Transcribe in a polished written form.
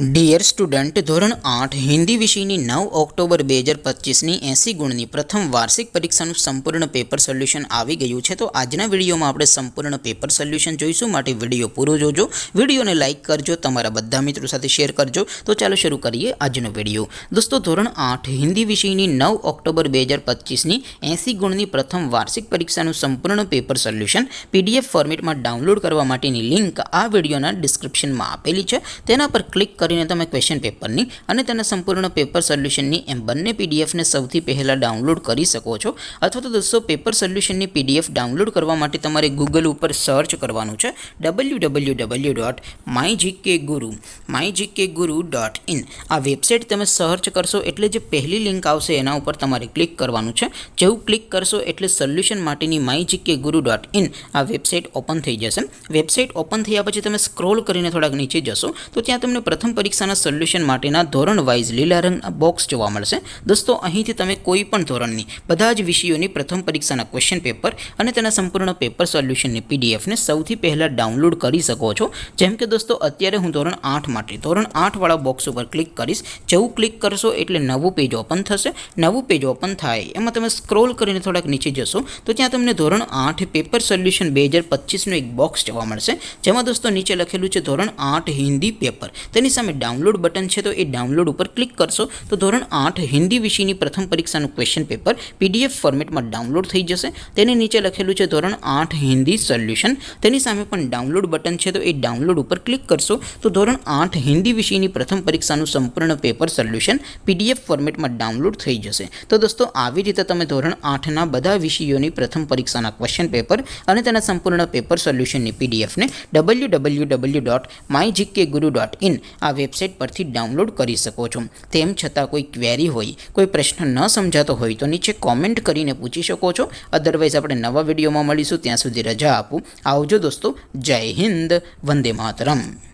Dear student, ધોરણ 8 હિન્દી વિષયની 9 October 2025ની 80 ગુણની પ્રથમ વાર્ષિક પરીક્ષાનું સંપૂર્ણ પેપર સોલ્યુશન આવી ગયું છે. તો આજના વિડીયોમાં આપણે સંપૂર્ણ પેપર સોલ્યુશન જોઈશું, માટે વિડીયો પૂરો જોજો. વિડીયોને લાઇક કરજો, તમારા બધા મિત્રો સાથે શેર કરજો. તો ચાલો શરૂ કરીએ આજનો વિડીયો. દોસ્તો, ધોરણ 8 હિન્દી વિષયની 9 ઓક્ટોબર 2025ની 80 ગુણની પ્રથમ વાર્ષિક પરીક્ષાનું સંપૂર્ણ પેપર સોલ્યુશન PDF ફોર્મેટમાં ડાઉનલોડ કરવા માટેની લિંક આ વિડીયોના ડિસ્ક્રિપ્શનમાં આપેલી છે. તેના પર ક્લિક કરીને તમે ક્વેશ્ચન પેપરની અને તેના સંપૂર્ણ પેપર સોલ્યુશનની એમ બંને PDFને સૌથી પહેલાં ડાઉનલોડ કરી શકો છો. અથવા તો દોસ્તો, પેપર સોલ્યુશનની PDF ડાઉનલોડ કરવા માટે તમારે ગૂગલ ઉપર સર્ચ કરવાનું છે www.mygkguru.in. આ વેબસાઇટ તમે સર્ચ કરશો એટલે જે પહેલી લિંક આવશે એના ઉપર તમારે ક્લિક કરવાનું છે. જેવું ક્લિક કરશો એટલે સોલ્યુશન માટેની mygkguru.in આ વેબસાઇટ ઓપન થઈ જશે. વેબસાઇટ ઓપન થયા પછી તમે સ્ક્રોલ કરીને થોડાક નીચે જશો તો ત્યાં તમને પ્રથમ પરીક્ષાના સોલ્યુશન માટેના ધોરણ વાઇઝ લીલા રંગના બોક્સ જોવા મળશે. દોસ્તો, અહીંથી તમે કોઈ પણ ધોરણની બધા જ વિષયોની પ્રથમ પરીક્ષાના ક્વેશ્ચન પેપર અને તેના સંપૂર્ણ પેપર સોલ્યુશનની PDFને સૌથી પહેલાં ડાઉનલોડ કરી શકો છો. જેમ કે દોસ્તો, અત્યારે હું ધોરણ 8 માટે ધોરણ 8 વાળા બોક્સ ઉપર ક્લિક કરીશ. જેવું ક્લિક કરશો એટલે નવું પેજ ઓપન થશે. નવું પેજ ઓપન થાય એમાં તમે સ્ક્રોલ કરીને થોડાક નીચે જશો તો ત્યાં તમને ધોરણ 8 પેપર સોલ્યુશન 2025નું એક બોક્સ જોવા મળશે. જેમાં દોસ્તો નીચે લખેલું છે ધોરણ 8 હિન્દી પેપર. તેની સામે ડાઉનલોડ બટન છે, તો એ ડાઉનલોડ ઉપર ક્લિક કરશો તો ધોરણ 8 હિન્દી વિષયની પ્રથમ પરીક્ષાનું ક્વેશ્ચન પેપર PDF ફોર્મેટમાં ડાઉનલોડ થઈ જશે. તેની નીચે લખેલું છે ધોરણ 8 હિન્દી સોલ્યુશન. તેની સામે પણ ડાઉનલોડ બટન છે, તો એ ડાઉનલોડ ઉપર ક્લિક કરશો તો ધોરણ 8 હિન્દી વિષયની પ્રથમ પરીક્ષાનું સંપૂર્ણ પેપર સોલ્યુશન PDF ફોર્મેટમાં ડાઉનલોડ થઈ જશે. તો દોસ્તો, આવી રીતે તમે ધોરણ 8ના બધા વિષયોની પ્રથમ પરીક્ષાના ક્વેશ્ચન પેપર અને તેના સંપૂર્ણ પેપર સોલ્યુશનની PDFને www.mygkguru.in આ વેબસાઇટ પરથી ડાઉનલોડ કરી શકો છો. તેમ છતાં કોઈ ક્વેરી હોય, કોઈ પ્રશ્ન ન સમજાતો હોય તો નીચે કોમેન્ટ કરીને પૂછી શકો છો. અધરવાઇઝ આપણે નવા વિડીયોમાં મળીશું. ત્યાં સુધી રજા આપું. આવજો દોસ્તો. જય હિન્દ. વંદે માતરમ.